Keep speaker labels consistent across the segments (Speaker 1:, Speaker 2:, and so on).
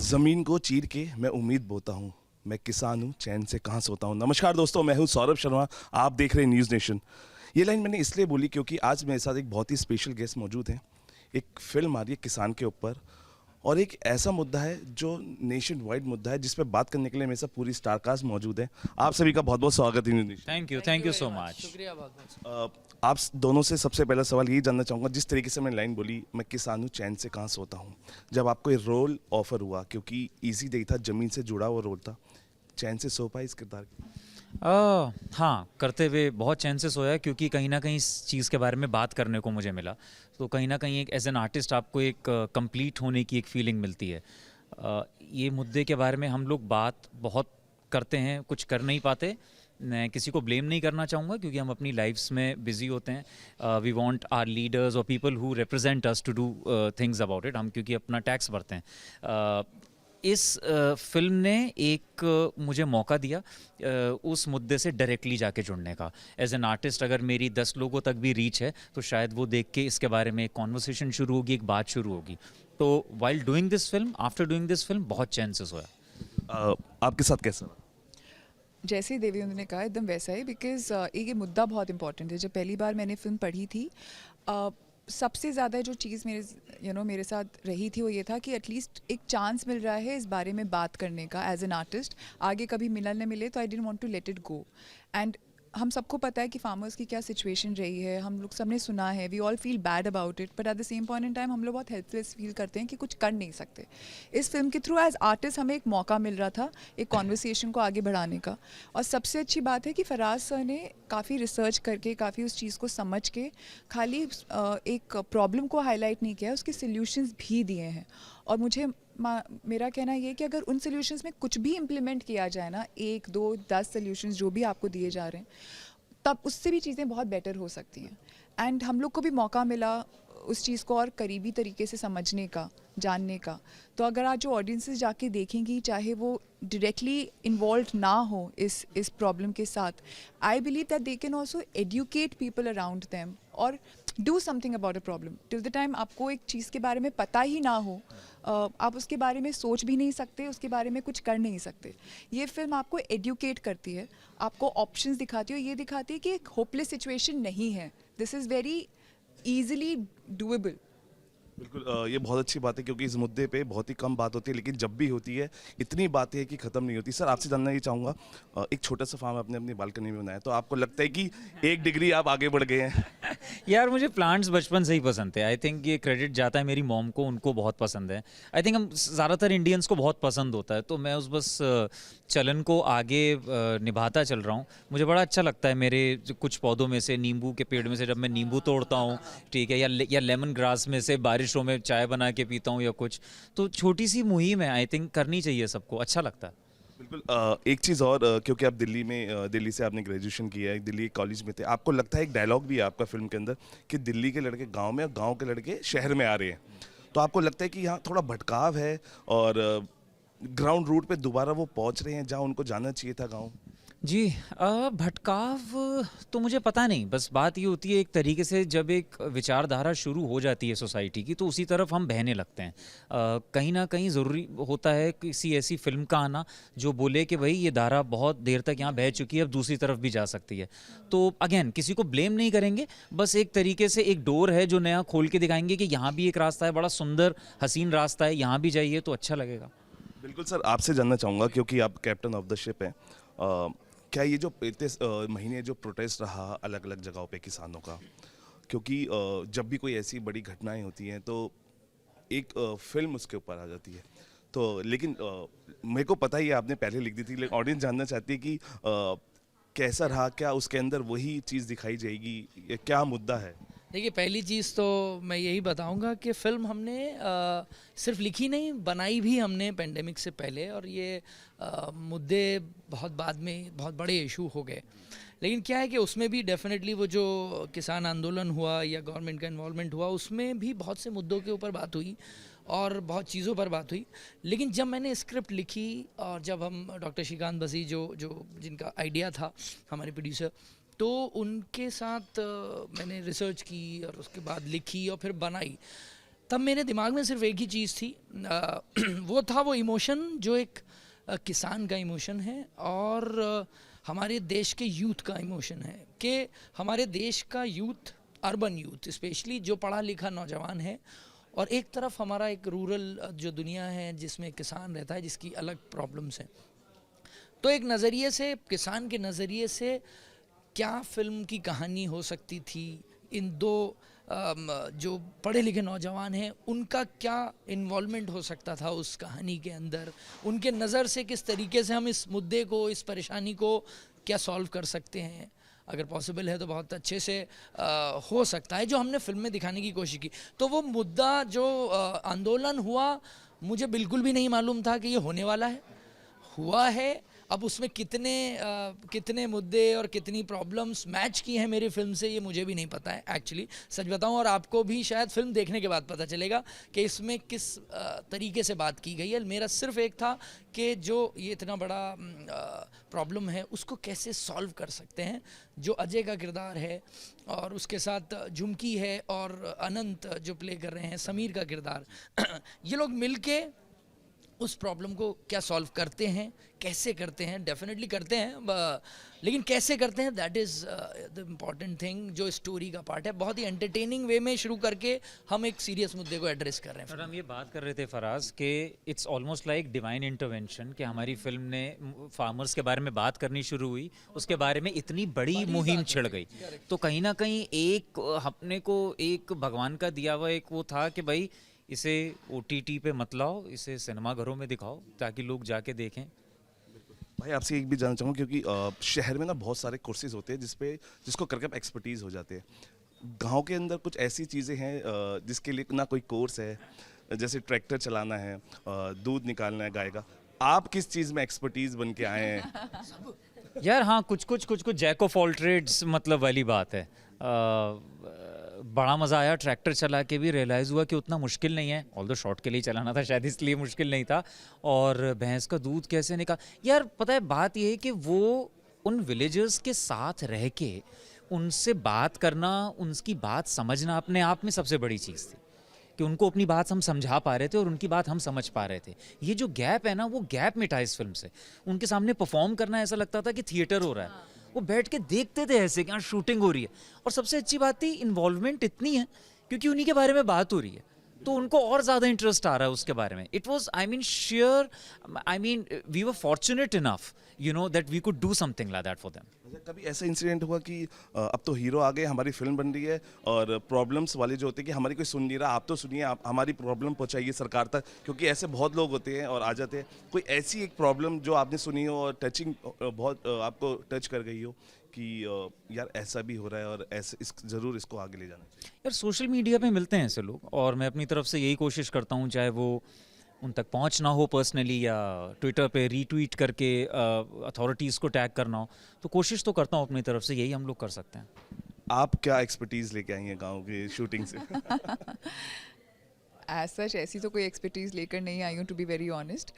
Speaker 1: ज़मीन को चीर के मैं उम्मीद बोता हूँ, मैं किसान हूँ चैन से कहाँ सोता हूँ। नमस्कार दोस्तों, मैं हूँ सौरभ शर्मा, आप देख रहे हैं न्यूज़ नेशन। ये लाइन मैंने इसलिए बोली क्योंकि आज मेरे साथ एक बहुत ही स्पेशल गेस्ट मौजूद हैं। एक फिल्म आ रही है किसान के ऊपर, और एक ऐसा मुद्दा है जो नेशन वाइड मुद्दा है जिस पे बात करने के लिए मेरे साथ पूरी स्टारकास्ट मौजूद है। आप सभी का बहुत बहुत स्वागत है news nation.
Speaker 2: Thank you so much.
Speaker 3: शुक्रिया बहुत बहुत।
Speaker 1: आप दोनों से सबसे पहला सवाल यही जानना चाहूँगा, जिस तरीके से मैंने लाइन बोली, मैं किसान हूँ चैन से कहाँ सोता हूँ, जब आपको ये रोल ऑफर हुआ, क्योंकि इजी नहीं था, ज़मीन से जुड़ा हुआ रोल था, चैन से सो पाए इस किरदार की?
Speaker 2: हाँ, करते हुए बहुत चैन से सोया, क्योंकि कहीं ना कहीं इस चीज़ के बारे में बात करने को मुझे मिला। तो कहीं ना कहीं एक एज एन आर्टिस्ट आपको एक कंप्लीट होने की एक फीलिंग मिलती है। ये मुद्दे के बारे में हम लोग बात बहुत करते हैं, कुछ कर नहीं पाते। मैं किसी को ब्लेम नहीं करना चाहूँगा, क्योंकि हम अपनी लाइफ्स में बिजी होते हैं। वी वांट आवर लीडर्स और people who represent us to do things about it. हम क्योंकि अपना टैक्स भरते हैं। इस फिल्म ने एक मुझे मौका दिया उस मुद्दे से डायरेक्टली जाके जुड़ने का। एज एन आर्टिस्ट अगर मेरी 10 लोगों तक भी रीच है, तो शायद वो देख के इसके बारे में एक कॉन्वर्सेशन शुरू होगी, एक बात शुरू होगी। तो while doing this film, after doing this film, बहुत चैन से सोया।
Speaker 1: आपके साथ कैसा?
Speaker 3: जैसे ही देवेंद्र ने कहा एकदम वैसा ही, बिकॉज एक ये मुद्दा बहुत इंपॉर्टेंट है। जब पहली बार मैंने फिल्म पढ़ी थी, सबसे ज़्यादा जो चीज़ मेरे साथ रही थी वो ये था कि एटलीस्ट एक चांस मिल रहा है इस बारे में बात करने का एज एन आर्टिस्ट। आगे कभी मिला न मिले तो I didn't want to let it go. And हम सबको पता है कि फार्मर्स की क्या सिचुएशन रही है, हम लोग सबने सुना है, we all feel bad about it, but at the same point in time हम लोग बहुत हेल्पलेस फील करते हैं कि कुछ कर नहीं सकते। इस फिल्म के थ्रू एज आर्टिस्ट हमें एक मौका मिल रहा था एक कॉन्वर्सेशन को आगे बढ़ाने का। और सबसे अच्छी बात है कि फराज सर ने काफ़ी रिसर्च करके, काफ़ी उस चीज़ को समझ के, खाली एक प्रॉब्लम को हाईलाइट नहीं किया, उसके सोल्यूशंस भी दिए हैं। और मुझे मेरा कहना ये है कि अगर उन सोल्यूशंस में कुछ भी इम्प्लीमेंट किया जाए ना, 1 2 10 सोल्यूशंस जो भी आपको दिए जा रहे हैं, तब उससे भी चीज़ें बहुत बेटर हो सकती हैं। एंड हम लोग को भी मौका मिला उस चीज़ को और करीबी तरीके से समझने का, जानने का। तो अगर आज जो ऑडियंसेस जाके देखेंगी, चाहे वो डायरेक्टली इन्वॉल्व ना हो इस प्रॉब्लम के साथ, I believe that they can also educate people around them और do something about a problem. Till the time आपको एक चीज़ के बारे में पता ही ना हो, आप उसके बारे में सोच भी नहीं सकते, उसके बारे में कुछ कर नहीं सकते। ये फिल्म आपको एडुकेट करती है, आपको ऑप्शंस दिखाती है, ये दिखाती है कि एक होपलेस सिचुएशन नहीं है, this is very easily doable.
Speaker 1: बिल्कुल, ये बहुत अच्छी बात है, क्योंकि इस मुद्दे पे बहुत ही कम बात होती है, लेकिन जब भी होती है इतनी बातें हैं कि ख़त्म नहीं होती। सर, आपसे जानना ये चाहूँगा, एक छोटा सा फार्म आपने अपनी बालकनी में बनाया, तो आपको लगता है कि 1 डिग्री आप आगे बढ़ गए हैं?
Speaker 2: यार, मुझे प्लांट्स बचपन से ही पसंद थे। आई थिंक ये क्रेडिट जाता है मेरी मॉम को, उनको बहुत पसंद है। आई थिंक हम ज़्यादातर इंडियंस को बहुत पसंद होता है, तो मैं उस बस चलन को आगे निभाता चल रहा हूँ। मुझे बड़ा अच्छा लगता है मेरे कुछ पौधों में से, नींबू के पेड़ में से जब मैं नींबू तोड़ता हूँ, ठीक है, या लेमन ग्रास में से बारिशों में चाय बना के पीता हूँ या कुछ। तो छोटी सी मुहिम है, आई थिंक करनी चाहिए सबको, अच्छा लगता है।
Speaker 1: बिल्कुल। एक चीज़ और, क्योंकि आप दिल्ली से आपने ग्रेजुएशन किया है, दिल्ली कॉलेज में थे, आपको लगता है एक डायलॉग भी है आपका फिल्म के अंदर कि दिल्ली के लड़के गांव में और गांव के लड़के शहर में आ रहे हैं, तो आपको लगता है कि यहाँ थोड़ा भटकाव है और ग्राउंड रूट पे दोबारा वो पहुँच रहे हैं जहाँ उनको जाना चाहिए था, गाँव?
Speaker 2: जी, भटकाव तो मुझे पता नहीं। बस बात ये होती है, एक तरीके से जब एक विचारधारा शुरू हो जाती है सोसाइटी की, तो उसी तरफ हम बहने लगते हैं। कहीं ना कहीं ज़रूरी होता है किसी ऐसी फिल्म का आना जो बोले कि भाई ये धारा बहुत देर तक यहाँ बह चुकी है, अब दूसरी तरफ भी जा सकती है। तो अगेन, किसी को ब्लेम नहीं करेंगे, बस एक तरीके से एक डोर है जो नया खोल के दिखाएंगे कि यहाँ भी एक रास्ता है, बड़ा सुंदर हसीन रास्ता है, यहाँ भी जाइए तो अच्छा लगेगा।
Speaker 1: बिल्कुल सर, आपसे जानना चाहूँगा, क्योंकि आप कैप्टन ऑफ द शिप हैं, क्या ये जो इतने महीने जो प्रोटेस्ट रहा अलग अलग जगहों पे किसानों का, क्योंकि जब भी कोई ऐसी बड़ी घटनाएं होती हैं तो एक फिल्म उसके ऊपर आ जाती है, तो लेकिन मेरे को पता ही है, आपने पहले लिख दी थी, लेकिन ऑडियंस जानना चाहती है कि कैसा रहा, क्या उसके अंदर वही चीज़ दिखाई जाएगी, ये क्या मुद्दा है?
Speaker 4: देखिए, पहली चीज़ तो मैं यही बताऊंगा कि फ़िल्म हमने सिर्फ लिखी नहीं, बनाई भी हमने पेंडेमिक से पहले, और ये मुद्दे बहुत बाद में बहुत बड़े इशू हो गए। लेकिन क्या है कि उसमें भी डेफिनेटली वो जो किसान आंदोलन हुआ या गवर्नमेंट का इन्वॉल्वमेंट हुआ, उसमें भी बहुत से मुद्दों के ऊपर बात हुई और बहुत चीज़ों पर बात हुई। लेकिन जब मैंने स्क्रिप्ट लिखी और जब हम डॉक्टर श्रीकांत बसी जो जिनका आइडिया था, हमारे प्रोड्यूसर, तो उनके साथ मैंने रिसर्च की और उसके बाद लिखी और फिर बनाई। तब मेरे दिमाग में सिर्फ एक ही चीज़ थी, वो इमोशन जो एक किसान का इमोशन है और हमारे देश के यूथ का इमोशन है कि हमारे देश का यूथ, अर्बन यूथ स्पेशली, जो पढ़ा लिखा नौजवान है, और एक तरफ हमारा एक रूरल जो दुनिया है जिसमें किसान रहता है, जिसकी अलग प्रॉब्लम्स हैं। तो एक नज़रिए से, किसान के नज़रिए से क्या फ़िल्म की कहानी हो सकती थी, इन दो जो पढ़े लिखे नौजवान हैं उनका क्या इन्वॉल्वमेंट हो सकता था उस कहानी के अंदर, उनके नज़र से किस तरीके से हम इस मुद्दे को, इस परेशानी को क्या सॉल्व कर सकते हैं, अगर पॉसिबल है तो बहुत अच्छे से हो सकता है, जो हमने फिल्म में दिखाने की कोशिश की। तो वो मुद्दा जो आंदोलन हुआ, मुझे बिल्कुल भी नहीं मालूम था कि ये होने वाला है, हुआ है। अब उसमें कितने मुद्दे और कितनी प्रॉब्लम्स मैच की हैं मेरी फिल्म से, ये मुझे भी नहीं पता है एक्चुअली, सच बताऊं। और आपको भी शायद फिल्म देखने के बाद पता चलेगा कि इसमें किस तरीके से बात की गई है। मेरा सिर्फ एक था कि जो ये इतना बड़ा प्रॉब्लम है उसको कैसे सॉल्व कर सकते हैं। जो अजय का किरदार है और उसके साथ झुमकी है और अनंत जो प्ले कर रहे हैं, समीर का किरदार, ये लोग मिलके उस प्रॉब्लम को क्या सॉल्व करते हैं, कैसे करते हैं, डेफिनेटली करते हैं, लेकिन कैसे करते हैं, that is the important thing, जो स्टोरी का पार्ट है। बहुत ही एंटरटेनिंग वे में शुरू करके हम एक सीरियस मुद्दे को एड्रेस कर रहे हैं।
Speaker 2: और हम ये बात कर रहे थे फराज कि it's almost like divine intervention, कि हमारी फिल्म ने फार्मर्स के बारे में बात करनी शुरू हुई, उसके बारे में इतनी बड़ी मुहिम छिड़ गई। तो कहीं ना कहीं एक अपने को एक भगवान का दिया हुआ एक वो था कि भाई इसे OTT पे मत लाओ, इसे सिनेमा घरों में दिखाओ ताकि लोग जाके देखें।
Speaker 1: भाई आपसे एक भी जानना चाहूँगा, क्योंकि शहर में ना बहुत सारे कोर्सेज होते हैं जिसको करके आप एक्सपर्टीज़ हो जाते हैं। गांव के अंदर कुछ ऐसी चीज़ें हैं जिसके लिए ना कोई कोर्स है, जैसे ट्रैक्टर चलाना है, दूध निकालना है गाय का। आप किस चीज़ में एक्सपर्टीज़ बन के आए हैं?
Speaker 2: यार हाँ, कुछ जैक ऑफ ऑल ट्रेड्स मतलब वाली बात है। बड़ा मज़ा आया ट्रैक्टर चला के भी, रियलाइज़ हुआ कि उतना मुश्किल नहीं है, ऑल्दो शॉर्ट के लिए चलाना था शायद इसलिए मुश्किल नहीं था। और भैंस का दूध कैसे निकाल, यार पता है बात ये है कि वो उन विलेजर्स के साथ रह के उनसे बात करना, उनकी बात समझना अपने आप में सबसे बड़ी चीज़ थी, कि उनको अपनी बात हम समझा पा रहे थे और उनकी बात हम समझ पा रहे थे। ये जो गैप है ना, वो गैप मिटा इस फिल्म से। उनके सामने परफॉर्म करना ऐसा लगता था कि थिएटर हो रहा है, वो बैठ के देखते थे ऐसे कि हाँ शूटिंग हो रही है। और सबसे अच्छी बात थी, इन्वॉल्वमेंट इतनी है क्योंकि उन्हीं के बारे में बात हो रही है, तो उनको और ज़्यादा इंटरेस्ट आ रहा है उसके बारे में। It was we were fortunate enough that we could do something like that for them.
Speaker 1: अच्छा, कभी ऐसा इंसिडेंट हुआ कि अब तो हीरो आ गए, हमारी फिल्म बन रही है और प्रॉब्लम्स वाले जो होते हैं कि हमारी कोई सुन नहीं रहा, आप तो सुनिए, आप हमारी प्रॉब्लम पहुंचाइए सरकार तक, क्योंकि ऐसे बहुत लोग होते हैं और आ जाते हैं। कोई ऐसी एक प्रॉब्लम जो आपने सुनी हो और टचिंग बहुत आपको टच कर गई हो कि यार ऐसा भी हो रहा है और ऐसे ज़रूर इसको आगे ले जाना चाहिए?
Speaker 2: यार सोशल मीडिया पे मिलते हैं ऐसे लोग, और मैं अपनी तरफ से यही कोशिश करता हूँ, चाहे वो उन तक पहुँच ना हो पर्सनली या ट्विटर पे रीट्वीट करके अथॉरिटीज़ को टैग करना हो, तो कोशिश तो करता हूँ अपनी तरफ से, यही हम लोग कर सकते हैं।
Speaker 1: आप क्या एक्सपर्टीज़ लेके आई हैं गाँव की शूटिंग से?
Speaker 3: एज सच ऐसी तो कोई एक्सपर्टीज़ लेकर नहीं आई हूँ, टू बी वेरी ऑनेस्ट।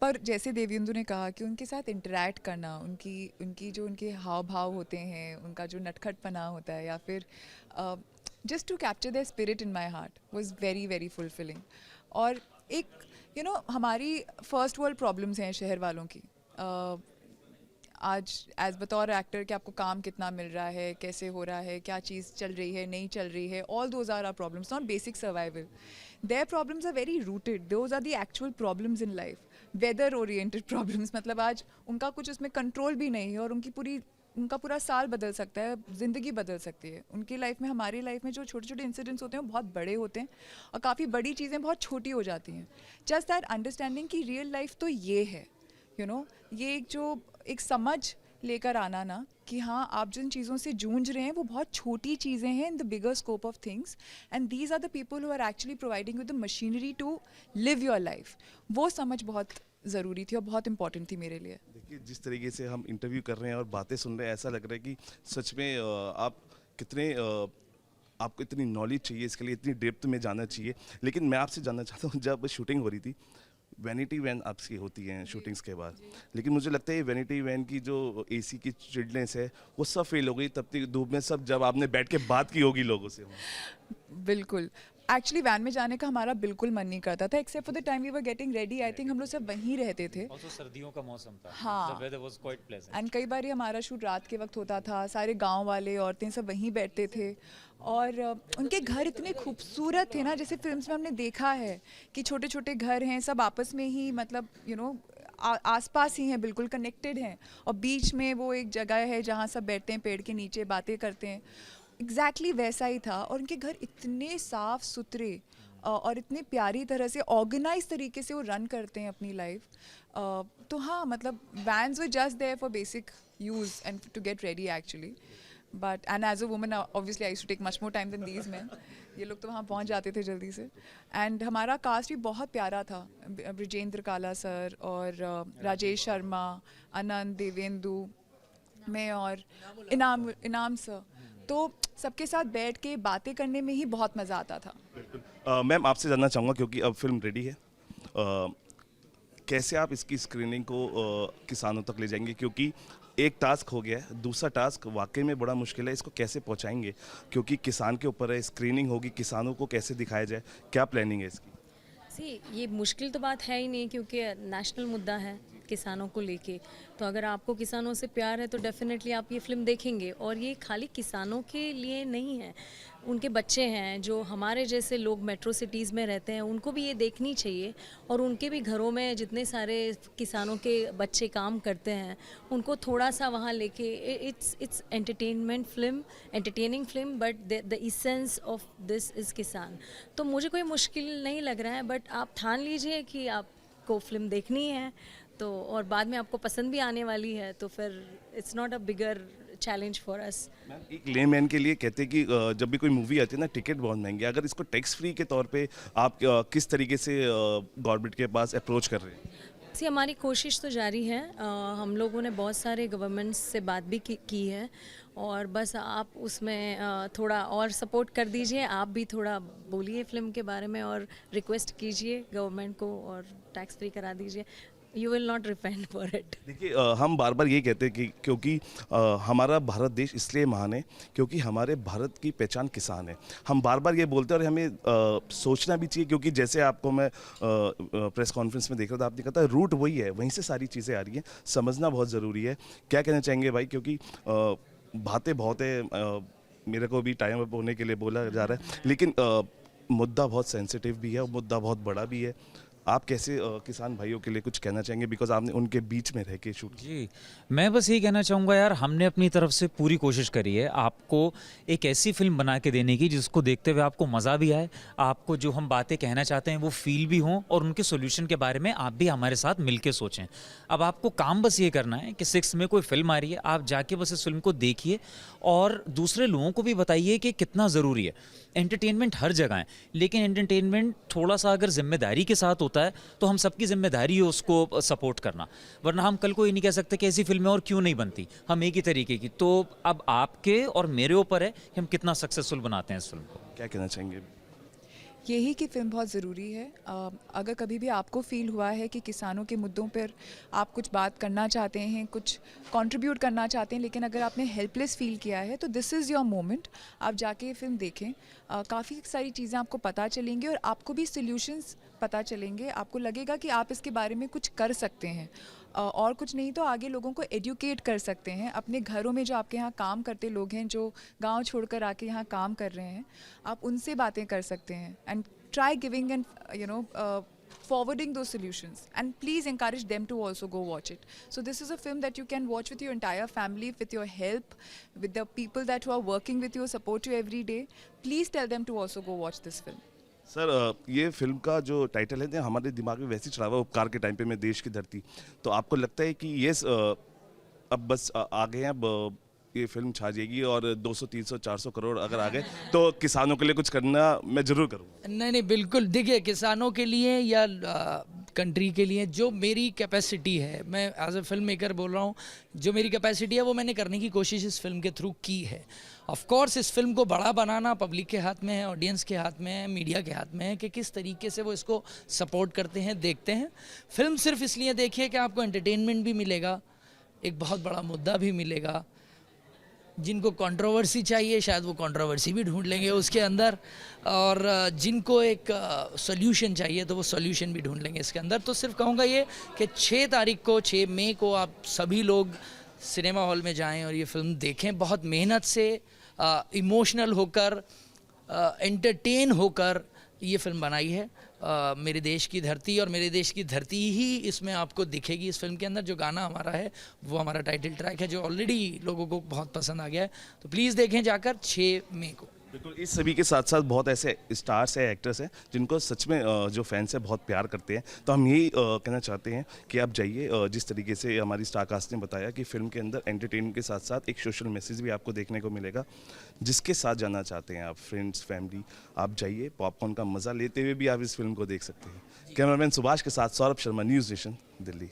Speaker 3: पर जैसे देवेंदु ने कहा कि उनके साथ इंटरेक्ट करना, उनकी जो उनके हाव भाव होते हैं, उनका जो नटखटपना होता है, या फिर just to capture the spirit in my heart was very very fulfilling. और एक हमारी फर्स्ट वर्ल्ड प्रॉब्लम्स हैं शहर वालों की। आज एज बतौर एक्टर कि आपको काम कितना मिल रहा है, कैसे हो रहा है, क्या चीज़ चल रही है, नहीं चल रही है, all those are are problems, not basic survival. Their problems are very rooted, those are the actual problems in life, weather oriented problems. मतलब आज उनका कुछ उसमें कंट्रोल भी नहीं है और उनका पूरा साल बदल सकता है, ज़िंदगी बदल सकती है उनकी लाइफ में। हमारी लाइफ में जो छोटे छोटे इंसिडेंट्स होते हैं वो बहुत बड़े होते हैं और काफ़ी बड़ी चीज़ें बहुत छोटी हो जाती हैं। जस्ट दैट अंडरस्टैंडिंग कि रियल लाइफ तो ये है, ये एक समझ लेकर आना ना, कि हाँ आप जिन चीज़ों से जूझ रहे हैं वो बहुत छोटी चीज़ें हैं in the bigger scope of things, and these are the people who are actually providing you the machinery to live your life. वो समझ बहुत ज़रूरी थी और बहुत इंपॉर्टेंट थी मेरे लिए।
Speaker 1: देखिए, जिस तरीके से हम इंटरव्यू कर रहे हैं और बातें सुन रहे हैं, ऐसा लग रहा है कि सच में आपको इतनी नॉलेज चाहिए, इसके लिए इतनी डेप्थ में जाना चाहिए। लेकिन मैं आपसे जानना चाहता हूँ, जब शूटिंग हो रही थी, वैनिटी वैन आपकी होती हैं शूटिंग्स के बाद, लेकिन मुझे लगता है वैनिटी वैन की जो AC की चिल्डनेस है वो सब फेल हो गई तब तक धूप में, सब जब आपने बैठ के बात की होगी लोगों से।
Speaker 3: बिल्कुल, एक्चुअली वैन में जाने का हमारा बिल्कुल मन नहीं करता था, except for the time we were getting ready. I think हम लोग सब वहीं रहते थे।
Speaker 2: Also सर्दियों का मौसम था।
Speaker 3: हाँ।
Speaker 2: The weather was quite pleasant.
Speaker 3: And कई बार हमारा शूट रात के वक्त होता था, सारे गांव वाले औरतें सब वहीं बैठते थे और उनके घर इतने खूबसूरत थे ना, जैसे फिल्म्स में हमने देखा है कि छोटे छोटे घर हैं, सब आपस में ही मतलब आसपास ही हैं, बिल्कुल कनेक्टेड हैं, और बीच में वो एक जगह है जहाँ सब बैठते हैं पेड़ के नीचे बातें करते हैं। एग्जैक्टली वैसा ही था, और उनके घर इतने साफ सुथरे और इतने प्यारी तरह से ऑर्गेनाइज तरीके से वो रन करते हैं अपनी लाइफ। तो हाँ, मतलब vans were just there for basic use and to get ready actually, but and as a woman obviously I too take much more time than these men. ये लोग तो वहाँ पहुँच जाते थे जल्दी से। एंड हमारा कास्ट भी बहुत प्यारा था, ब्रिजेंद्र काला सर और राजेश शर्मा, अनंत, देवेंदु, मैं और इनाम सर। तो सबके साथ बैठ के बातें करने में ही बहुत मज़ा आता था।
Speaker 1: मैम आपसे जानना चाहूँगा, क्योंकि अब फिल्म रेडी है, कैसे आप इसकी स्क्रीनिंग को किसानों तक ले जाएंगे? क्योंकि एक टास्क हो गया है, दूसरा टास्क वाकई में बड़ा मुश्किल है, इसको कैसे पहुंचाएंगे? क्योंकि किसान के ऊपर है, स्क्रीनिंग होगी, किसानों को कैसे दिखाया जाए, क्या प्लानिंग है इसकी?
Speaker 5: ये मुश्किल तो बात है ही नहीं, क्योंकि नेशनल मुद्दा है किसानों को लेके। तो अगर आपको किसानों से प्यार है तो डेफिनेटली आप ये फिल्म देखेंगे। और ये खाली किसानों के लिए नहीं है, उनके बच्चे हैं जो हमारे जैसे लोग मेट्रो सिटीज़ में रहते हैं, उनको भी ये देखनी चाहिए। और उनके भी घरों में जितने सारे किसानों के बच्चे काम करते हैं, उनको थोड़ा सा वहाँ लेके, it's entertaining film, but the essence of this is किसान। तो मुझे कोई मुश्किल नहीं लग रहा है, बट आप ठान लीजिए कि आपको फिल्म देखनी है तो, और बाद में आपको पसंद भी आने वाली है, तो फिर it's not a bigger challenge for us.
Speaker 1: एक लेमैन के लिए कहते हैं कि जब भी कोई मूवी आती है ना, टिकट बहुत महंगे। अगर इसको टैक्स फ्री के तौर पे आप किस तरीके से गवर्नमेंट के पास अप्रोच कर रहे हैं?
Speaker 5: हमारी कोशिश तो जारी है। हम लोगों ने बहुत सारे गवर्नमेंट्स से बात भी की है, और बस आप उसमें थोड़ा और सपोर्ट कर दीजिए। आप भी थोड़ा बोलिए फिल्म के बारे में और रिक्वेस्ट कीजिए गवर्नमेंट को, और टैक्स फ्री करा दीजिए। You will not repent for it.
Speaker 1: देखिए, हम बार बार ये कहते हैं कि क्योंकि हमारा भारत देश इसलिए महान है क्योंकि हमारे भारत की पहचान किसान है। हम बार बार ये बोलते हैं, और हमें सोचना भी चाहिए, क्योंकि जैसे आपको मैं प्रेस कॉन्फ्रेंस में देख रहा था, आपने कहा था रूट वही है, वहीं से सारी चीज़ें आ रही हैं। समझना बहुत ज़रूरी है। क्या कहना चाहेंगे भाई? क्योंकि बातें बहुत है, मेरे को भी टाइम अप होने के लिए बोला जा रहा है, लेकिन मुद्दा बहुत सेंसिटिव भी है और मुद्दा बहुत बड़ा भी है। आप कैसे किसान भाइयों के लिए कुछ कहना चाहेंगे, बिकॉज आपने उनके बीच में रह के शूट किया?
Speaker 2: जी, मैं बस यही कहना चाहूँगा यार, हमने अपनी तरफ से पूरी कोशिश करी है आपको एक ऐसी फिल्म बना के देने की जिसको देखते हुए आपको मज़ा भी आए, आपको जो हम बातें कहना चाहते हैं वो फील भी हों, और उनके सोल्यूशन के बारे में आप भी हमारे साथ मिल के सोचें। अब आपको काम बस ये करना है कि 6 में कोई फिल्म आ रही है, आप जाके बस इस फिल्म को देखिए और दूसरे लोगों को भी बताइए कि कितना ज़रूरी है। एंटरटेनमेंट हर जगह है, लेकिन एंटरटेनमेंट थोड़ा सा अगर जिम्मेदारी के साथ होता है तो हम सबकी जिम्मेदारी है उसको सपोर्ट करना, वरना हम कल को ये नहीं कह सकते कि ऐसी फिल्में और क्यों नहीं बनती, हम एक ही तरीके की। तो अब आपके और मेरे ऊपर है कि हम कितना सक्सेसफुल बनाते हैं इस फिल्म को।
Speaker 1: क्या कहना चाहेंगे?
Speaker 3: यही कि फ़िल्म बहुत ज़रूरी है। अगर कभी भी आपको फ़ील हुआ है कि किसानों के मुद्दों पर आप कुछ बात करना चाहते हैं, कुछ कंट्रीब्यूट करना चाहते हैं, लेकिन अगर आपने हेल्पलेस फ़ील किया है, तो दिस इज़ योर मोमेंट। आप जाके ये फ़िल्म देखें। काफ़ी सारी चीज़ें आपको पता चलेंगी और आपको भी सॉल्यूशंस पता चलेंगे। आपको लगेगा कि आप इसके बारे में कुछ कर सकते हैं, और कुछ नहीं तो आगे लोगों को एजुकेट कर सकते हैं। अपने घरों में जो आपके यहाँ काम करते लोग हैं, जो गांव छोड़कर आके यहाँ काम कर रहे हैं, आप उनसे बातें कर सकते हैं। And try giving and forwarding those solutions, and please encourage them to also go watch it. So this is a film that you can watch with your entire family, with your help, with the people that who are working with you, support you every day. Please tell them to also go watch this film.
Speaker 1: Sir, ये film का जो title है हमारे दिमाग में वैसे ही चढ़ा हुआ है, उपकार के टाइम पे मैं देश की धरती। तो आपको लगता है कि ये अब बस आ गए हैं, अब ये फिल्म छा जाएगी और 200, 300, 400 करोड़ अगर आ गए तो किसानों के लिए कुछ करना मैं ज़रूर करूँगा?
Speaker 4: नहीं, बिल्कुल। देखिए, किसानों के लिए या कंट्री के लिए जो मेरी कैपेसिटी है, मैं एज ए फिल्म मेकर बोल रहा हूँ, जो मेरी कैपेसिटी है वो मैंने करने की कोशिश इस फिल्म के थ्रू की है। ऑफ कोर्स इस फिल्म को बड़ा बनाना पब्लिक के हाथ में है, ऑडियंस के हाथ में है, मीडिया के हाथ में है कि किस तरीके से वो इसको सपोर्ट करते हैं, देखते हैं। फिल्म सिर्फ इसलिए देखिए कि आपको एंटरटेनमेंट भी मिलेगा, एक बहुत बड़ा मुद्दा भी मिलेगा, जिनको कंट्रोवर्सी चाहिए शायद वो कंट्रोवर्सी भी ढूंढ लेंगे उसके अंदर, और जिनको एक सॉल्यूशन चाहिए तो वो सॉल्यूशन भी ढूंढ लेंगे इसके अंदर। तो सिर्फ कहूँगा ये कि 6 तारीख को, 6 मई को आप सभी लोग सिनेमा हॉल में जाएं और ये फिल्म देखें। बहुत मेहनत से, इमोशनल होकर, एंटरटेन होकर ये फिल्म बनाई है। मेरे देश की धरती, और मेरे देश की धरती ही इसमें आपको दिखेगी। इस फिल्म के अंदर जो गाना हमारा है वो हमारा टाइटल ट्रैक है, जो ऑलरेडी लोगों को बहुत पसंद आ गया है। तो प्लीज़ देखें जाकर 6 मई को।
Speaker 1: बिल्कुल, इस सभी के साथ साथ बहुत ऐसे स्टार्स है, एक्टर्स हैं जिनको सच में जो फैंस है बहुत प्यार करते हैं। तो हम यही कहना चाहते हैं कि आप जाइए। जिस तरीके से हमारी स्टार कास्ट ने बताया कि फिल्म के अंदर एंटरटेनमेंट के साथ साथ एक सोशल मैसेज भी आपको देखने को मिलेगा। जिसके साथ जाना चाहते हैं आप, फ्रेंड्स, फैमिली, आप जाइए। पॉपकॉर्न का मज़ा लेते हुए भी आप इस फिल्म को देख सकते हैं। कैमरामैन सुभाष के साथ सौरभ शर्मा, न्यूज़ नेशन, दिल्ली।